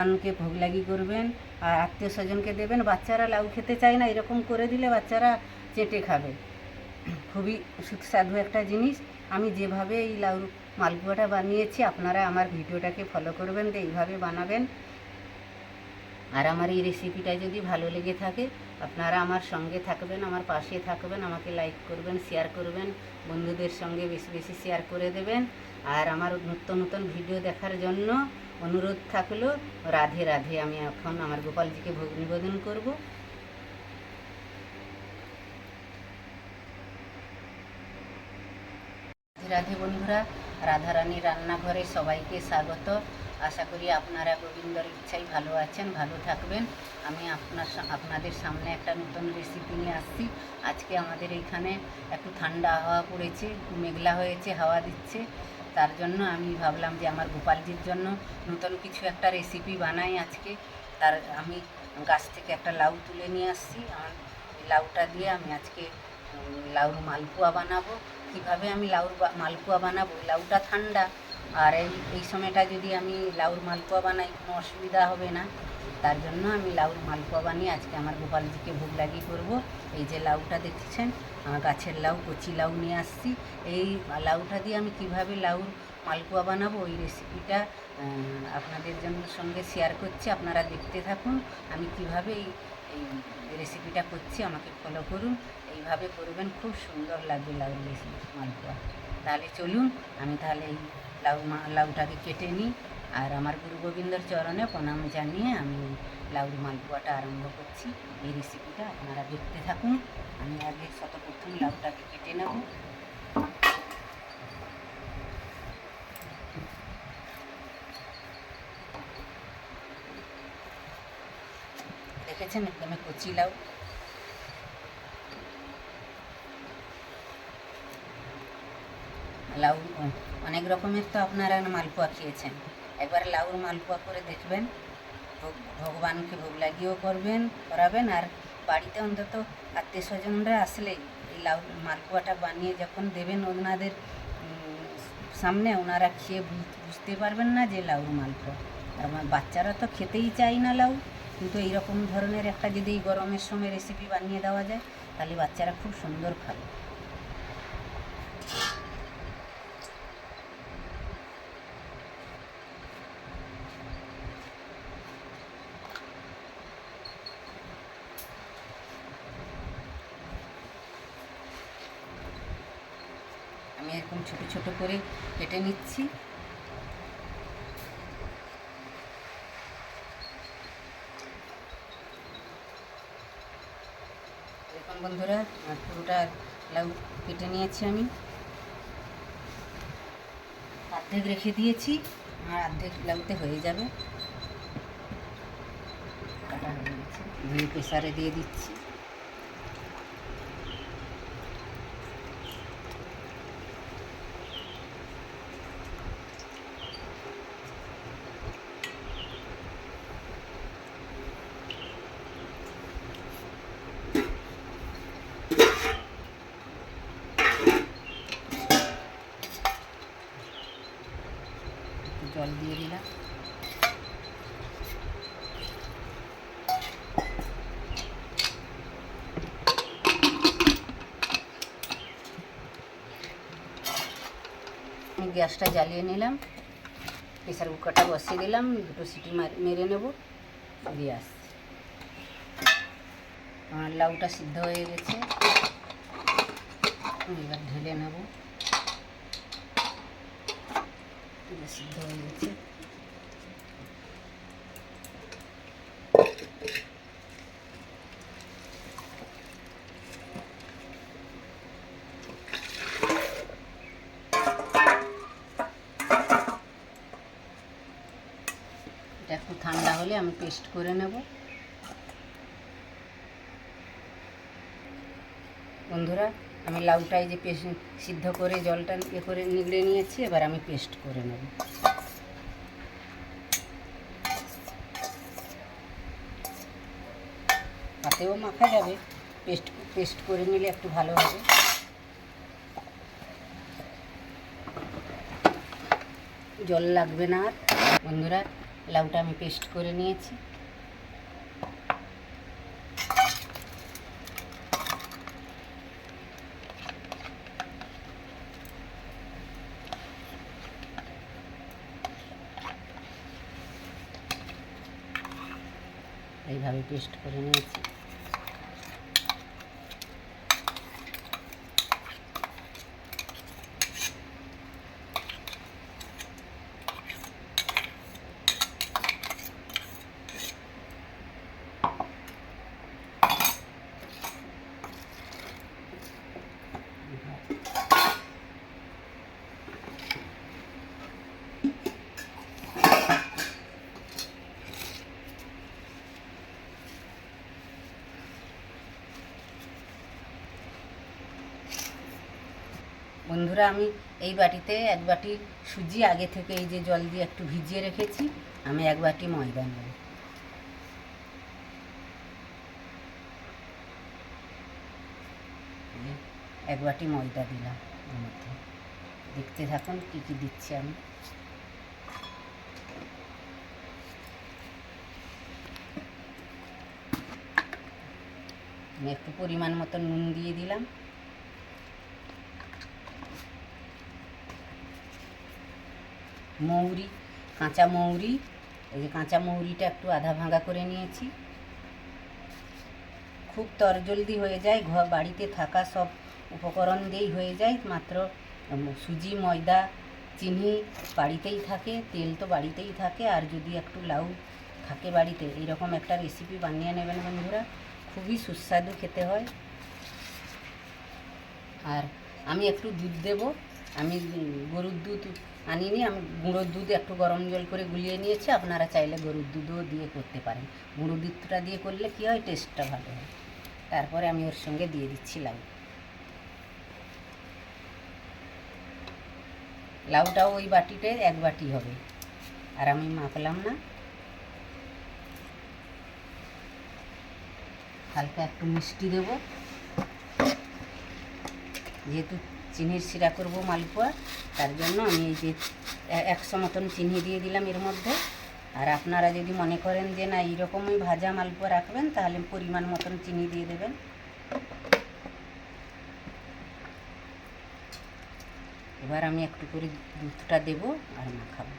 ভগবানকে ভোগ লাগি করবেন আর আত্মীয় স্বজনকে দেবেন। বাচ্চারা লাউ খেতে চায় না, এরকম করে দিলে বাচ্চারা চেটে খাবে। খুবই সুস্বাদু একটা জিনিস। আমি যেভাবে এই লাউ মালপোয়াটা বানিয়েছি আপনারা আমার ভিডিওটাকে ফলো করবেন, এইভাবে বানাবেন। আর আমার এই রেসিপিটা যদি ভালো লেগে থাকে আপনারা আমার সঙ্গে থাকবেন, আমার পাশে থাকবেন, আমাকে লাইক করবেন, শেয়ার করবেন, বন্ধুদের সঙ্গে বেশি বেশি শেয়ার করে দেবেন। আর আমার নতুন নতুন ভিডিও দেখার জন্য অনুরোধ থাকলো, রাধে রাধে। আমি এখন আমার গোপালজিকে ভোগ নিবেদন করব। রাধে বন্ধুরা, রাধারানীর রান্নাঘরে সবাইকে স্বাগত। আশা করি আপনারা গোবিন্দর ইচ্ছায় ভালো আছেন, ভালো থাকবেন। আমি আপনাদের সামনে একটা নতুন রেসিপি নিয়ে আসছি। আজকে আমাদের এইখানে একটু ঠান্ডা হাওয়া পড়েছে, মেঘলা হয়েছে, হাওয়া দিচ্ছে। তার জন্য আমি ভাবলাম যে আমার গোপালজির জন্য নতুন কিছু একটা রেসিপি বানাই আজকে। তার আমি গাছ থেকে একটা লাউ তুলে নিয়ে আসছি। আমার লাউটা দিয়ে আমি আজকে লাউর মালপোয়া বানাবো। কীভাবে আমি লাউর মালপোয়া বানাবো, লাউটা ঠান্ডা, আর এই সময়টা যদি আমি লাউর মালপোয়া বানাই কোনো অসুবিধা হবে না। তার জন্য আমি লাউর মালপোয়া বানিয়ে আজকে আমার গোপালজিকে ভোগ লাগিয়ে করবো। এই যে লাউটা দেখছেন, গাছের লাউ, কচি লাউ নিয়ে আসছি। এই লাউটা দিয়ে আমি কিভাবে লাউর মালপোয়া বানাবো ওই রেসিপিটা আপনাদের জন্য সঙ্গে শেয়ার করছি। আপনারা দেখতে থাকুন আমি কিভাবে এই রেসিপিটা করছি, আমাকে ফলো করুন। এইভাবে করবেন, খুব সুন্দর লাগবে লাউর মালপোয়া। তাহলে চলুন আমি তাহলে এই লাউটাকে কেটে নিই। আর আমার গুরু গোবিন্দর চরণে প্রণাম জানিয়ে আমি লাউর মালপোয়াটা আরম্ভ করছি। এই রেসিপিটা আপনারা দেখতে থাকুন। আমি আগে সর্বপ্রথম লাউটাকে কেটে নেব। দেখেছেন একদমই কচি লাউ। লাউ অনেক রকমের তো আপনারা মালপোয়া খেয়েছেন, একবার লাউর মালপোয়া করে দেখবেন। ভগবানকে ভোগ লাগিয়েও করাবেন, আর বাড়িতে অন্তত আত্মীয় স্বজনরা আসলেই এই লাউ মালপোয়াটা বানিয়ে যখন দেবেন ওনাদের সামনে, ওনারা খেয়ে বুঝতে পারবেন না যে লাউর মালপোয়া। আর আমার বাচ্চারা তো খেতেই চায় না লাউ, কিন্তু এইরকম ধরনের একটা যদি এই গরমের সময় রেসিপি বানিয়ে দেওয়া যায় তাহলে বাচ্চারা খুব সুন্দর খাবে। আমি এরকম ছোট ছোট করে কেটে নিচ্ছি। দেখুন বন্ধুরা, পুরোটা লাউ কেটে নিয়েছি আমি, অর্ধেক রেখে দিয়েছি, আর অর্ধেক লাউতে হয়ে যাবে। কাটা হয়ে গেছে, ধুয়ে প্রেসারে দিয়ে দিচ্ছি। জল দিয়ে দিলাম। আমি গ্যাসটা জ্বালিয়ে নিলাম, প্রেসার কুকারটা বসিয়ে দিলাম, দুটো সিটি মেরে নেব, দিয়ে আসছি। আমার লাউটা সিদ্ধ হয়ে গেছে, এবার ঢেলে নেব। সিদ্ধ হয়ে গেছে। এটা একটু ঠান্ডা হলে আমি পেস্ট করে নেব। বন্ধুরা, আমি লাউটাই যে সিদ্ধ করে জলটা করে নিগড়ে নিয়েছি, এবার আমি পেস্ট করে নেব। হাতেও মাখা যাবে, পেস্ট করে নিলে একটু ভালো হবে। জল লাগবে না আর। বন্ধুরা, লাউটা আমি পেস্ট করে নিয়েছি। এইভাবে পেস্ট করে নিয়েছি। বন্ধুরা, আমি এই বাটিতে 1 বাটি সুজি আগে থেকে এই যে জল দিয়ে একটু ভিজিয়ে রেখেছি। আমি 1 বাটি ময়দা নেব। এক বাটি ময়দা দিলাম এর মধ্যে। দেখতে থাকুন কী কী দিচ্ছি আমি। একটু পরিমাণ মতো নুন দিয়ে দিলাম। মৌরি, কাঁচা মৌরি, এই যে কাঁচা মৌরিটা একটু আধা ভাঙা করে নিয়েছি। খুব তরজলদি হয়ে যায়, বাড়িতে থাকা সব উপকরণ দিয়েই হয়ে যায়। মাত্র সুজি, ময়দা, চিনি বাড়িতেই থাকে, তেল তো বাড়িতেই থাকে। আর যদি একটু লাউ থাকে বাড়িতে, এইরকম একটা রেসিপি বানিয়ে নেবেন বন্ধুরা, খুবই সুস্বাদু খেতে হয়। আর আমি একটু দুধ দেব। আমি গরুর দুধ আনিনি, আমি গুঁড়োর দুধ একটু গরম জল করে গুলিয়ে নিয়েছি। আপনারা চাইলে গরুর দুধও দিয়ে করতে পারেন। গুঁড়ো দুধটা দিয়ে করলে কী হয়, টেস্টটা ভালো হয়। তারপরে আমি ওর সঙ্গে দিয়ে দিচ্ছি লাউ। লাউটাও ওই বাটিতে 1 বাটি হবে, আর আমি মাপলাম না। হালকা একটু মিষ্টি দেব, যেহেতু চিনির শিরা করব মালপোয়া, তার জন্য আমি এই যে 100 মতন চিনি দিয়ে দিলাম এর মধ্যে। আর আপনারা যদি মনে করেন যে না এইরকমই ভাজা মালপোয়া রাখবেন, তাহলে পরিমাণ মতন চিনি দিয়ে দেবেন। এবার আমি একটু করে দুধটা দেব আর মাখাবো।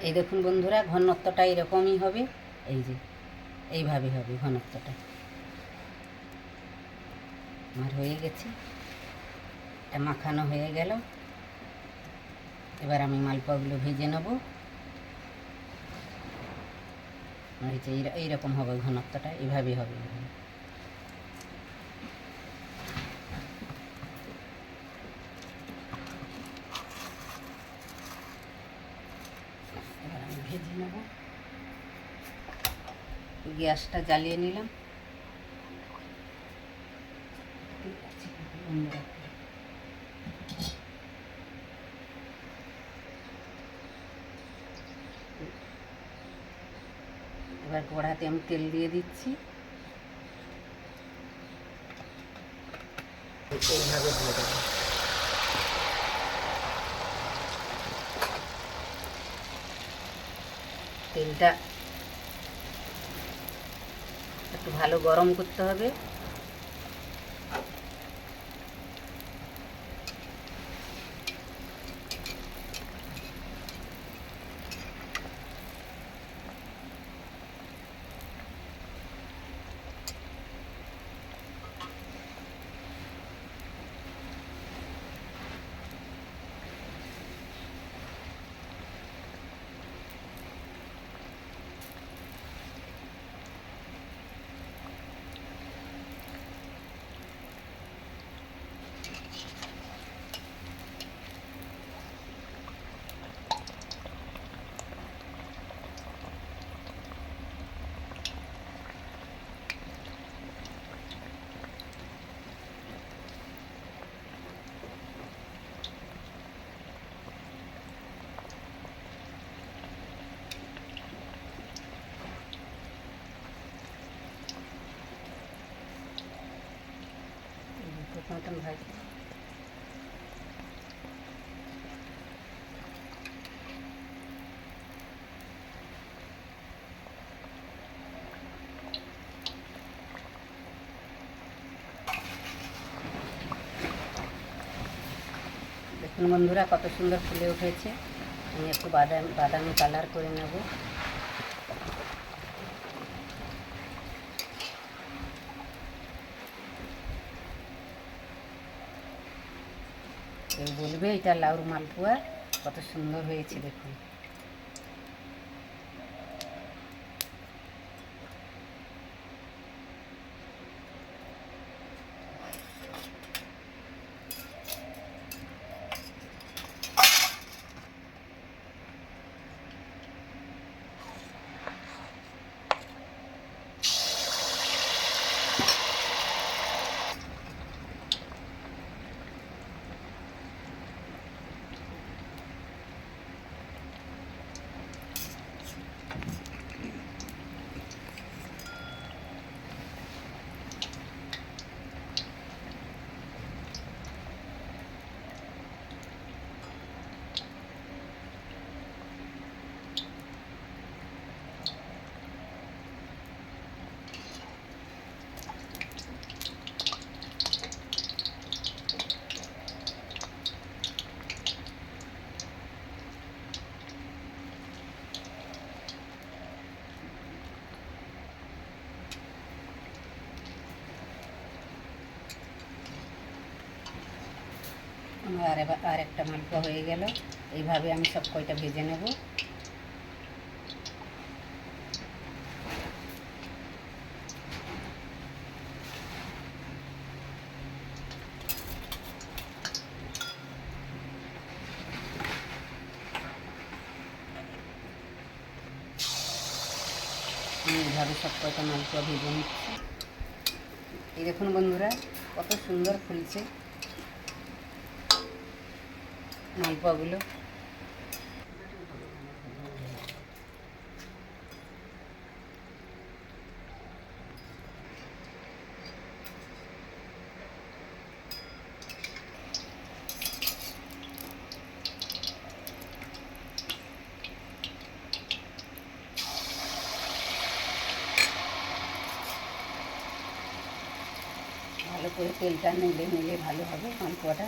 এই দেখুন বন্ধুরা, ঘনত্বটা এরকমই হবে। এই যে এইভাবে হবে ঘনত্বটা। আমার হয়ে গেছে, এটা মাখানো হয়ে গেল। এবার আমি মালপোয়াগুলো ভেজে নেব। এই যে এইরকম হবে ঘনত্বটা, এইভাবে হবে। এবার আমি ভেজে নেব। গ্যাসটা জ্বালিয়ে নিলাম। এবার কড়াতে আমি তেল দিয়ে দিচ্ছি। এইভাবে দিয়ে দেবো। তেলটা একটু ভালো গরম করতে হবে। ভাই। দেখুন বন্ধুরা কত সুন্দর ফুলে উঠেছে। আমি একটু বাদামি কালার করে নেব। কেউ বলবে এটা লাউর মালপোয়া, কত সুন্দর হয়েছে দেখুন। আমার আর একটা মালপোয়া হয়ে গেল। এইভাবে আমি সব কয়টা ভেজে নেব। এইভাবে সব কয়টা মালপোয়া ভেজে নিচ্ছি। এই দেখুন বন্ধুরা কত সুন্দর ফুলছে মালপোয়াগুলো। ভালো করে তেলটা নেড়ে ভালো হবে মালপোয়াটা।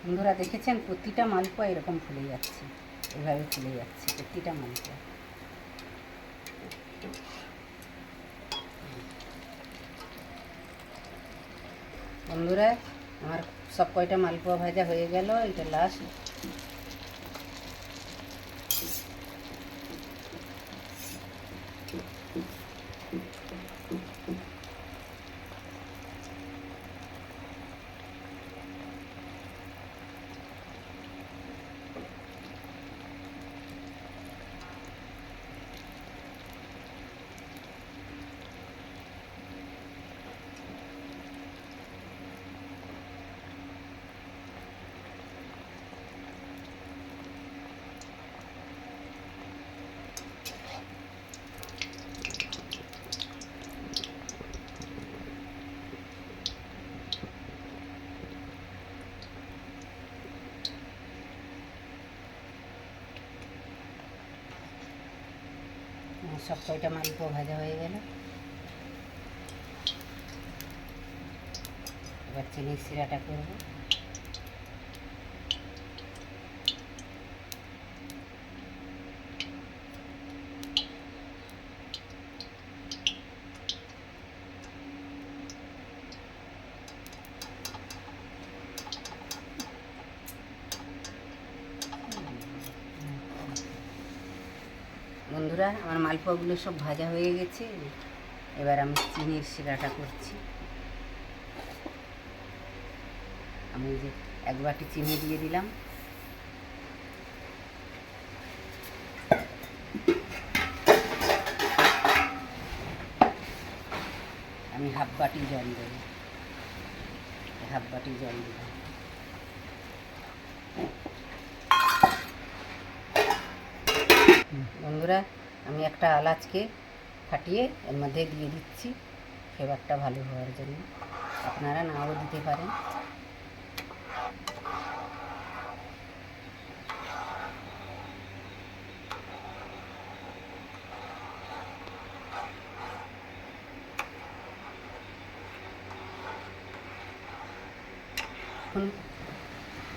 বন্ধুরা দেখেছেন প্রতিটা মালপোয়া এরকম ফুলে যাচ্ছে, এভাবে ফুলে যাচ্ছে প্রতিটা মালপোয়া। বন্ধুরা আমার সব কয়টা মালপোয়া ভাজা হয়ে গেল, এটা লাস্ট। সব কয়টা মালপোয়া ভাজা হয়ে গেল। এবার চিনির শিরাটা করব। বন্ধুরা আমার মালপোয়াগুলো সব ভাজা হয়ে গেছে। এবার আমি চিনির শিরাটা করছি। আমি যে 1 বাটি চিনি দিয়ে দিলাম। আমি 1/2 বাটি জল দেব, 1/2 বাটি জল দিলাম। বন্ধুরা, আমি একটা এলাচকে ফাটিয়ে এর মধ্যে দিয়ে দিচ্ছি ফ্লেভারটা ভালো হওয়ার জন্য। আপনারা নাও দিতে পারেন।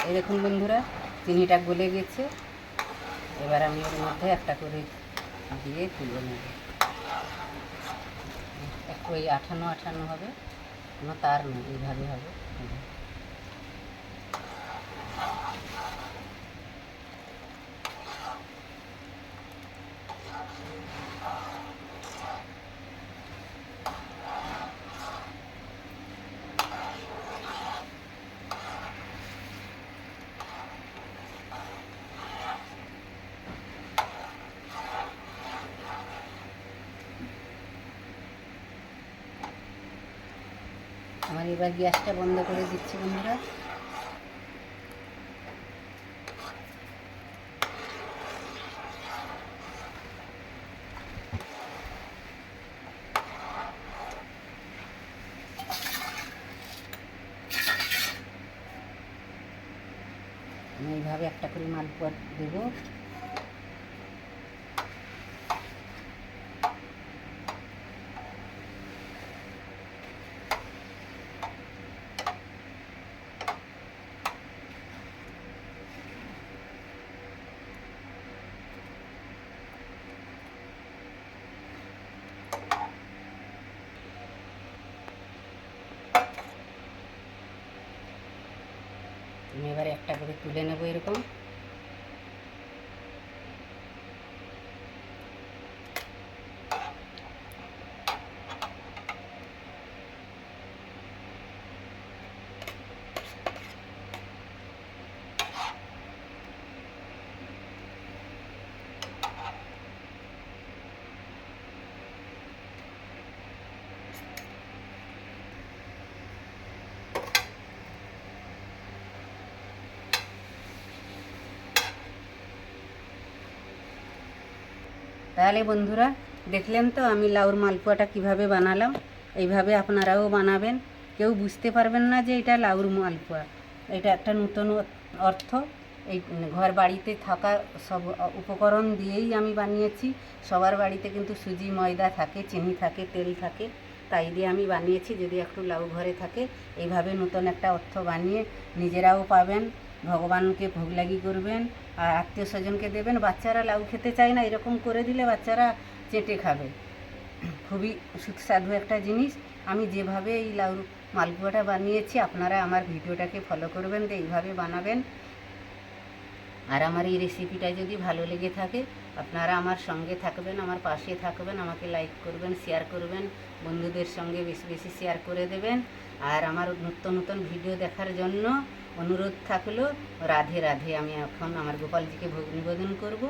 এই দেখুন বন্ধুরা, চিনিটা গলে গেছে। এবার আমি এর মধ্যে একটা করে দিয়ে তুলে নেব। একটু ওই আঠানো আঠানো হবে, কোনো তার নেই, এইভাবে হবে। আমার এবার গ্যাসটা বন্ধ করে দিচ্ছি বন্ধুরা। আমি এইভাবে একটা করে মালপোয়া দেবো। আমি এবারে একটা করে তুলে নেবো এরকম। তাহলে বন্ধুরা, দেখলেন তো আমি লাউর মালপোয়াটা কিভাবে বানালাম। এইভাবে আপনারাও বানাবেন। কেউ বুঝতে পারবেন না যে এটা লাউর মালপোয়া। এটা একটা নতুন অর্থ। এই ঘর বাড়িতে থাকা সব উপকরণ দিয়েই আমি বানিয়েছি। সবার বাড়িতে কিন্তু সুজি, ময়দা থাকে, চিনি থাকে, তেল থাকে, তাই দিয়ে আমি বানিয়েছি। যদি একটু লাউ ঘরে থাকে, এইভাবে নতুন একটা অর্থ বানিয়ে নিজেরাও পাবেন, ভগবানকে ভোগ লাগি করবেন, আর আত্মীয় স্বজনকে দেবেন। বাচ্চারা লাউ খেতে চায় না, এরকম করে দিলে বাচ্চারা চেটে খাবে। খুবই সুস্বাদু একটা জিনিস। আমি যেভাবে এই লাউ মালপোয়াটা বানিয়েছি, আপনারা আমার ভিডিওটাকে ফলো করবেন, এইভাবে বানাবেন। আর আমার এই রেসিপিটা যদি ভালো লেগে থাকে, আপনারা আমার সঙ্গে থাকবেন, আমার পাশে থাকবেন, আমাকে লাইক করবেন, শেয়ার করবেন, বন্ধুদের সঙ্গে বেশি বেশি শেয়ার করে দেবেন। আর আমার নতুন নতুন ভিডিও দেখার জন্য অনুরোধ থাকলো। রাধে রাধে। আমি এখন আমার গোপালজিকে ভোগ নিবেদন করব।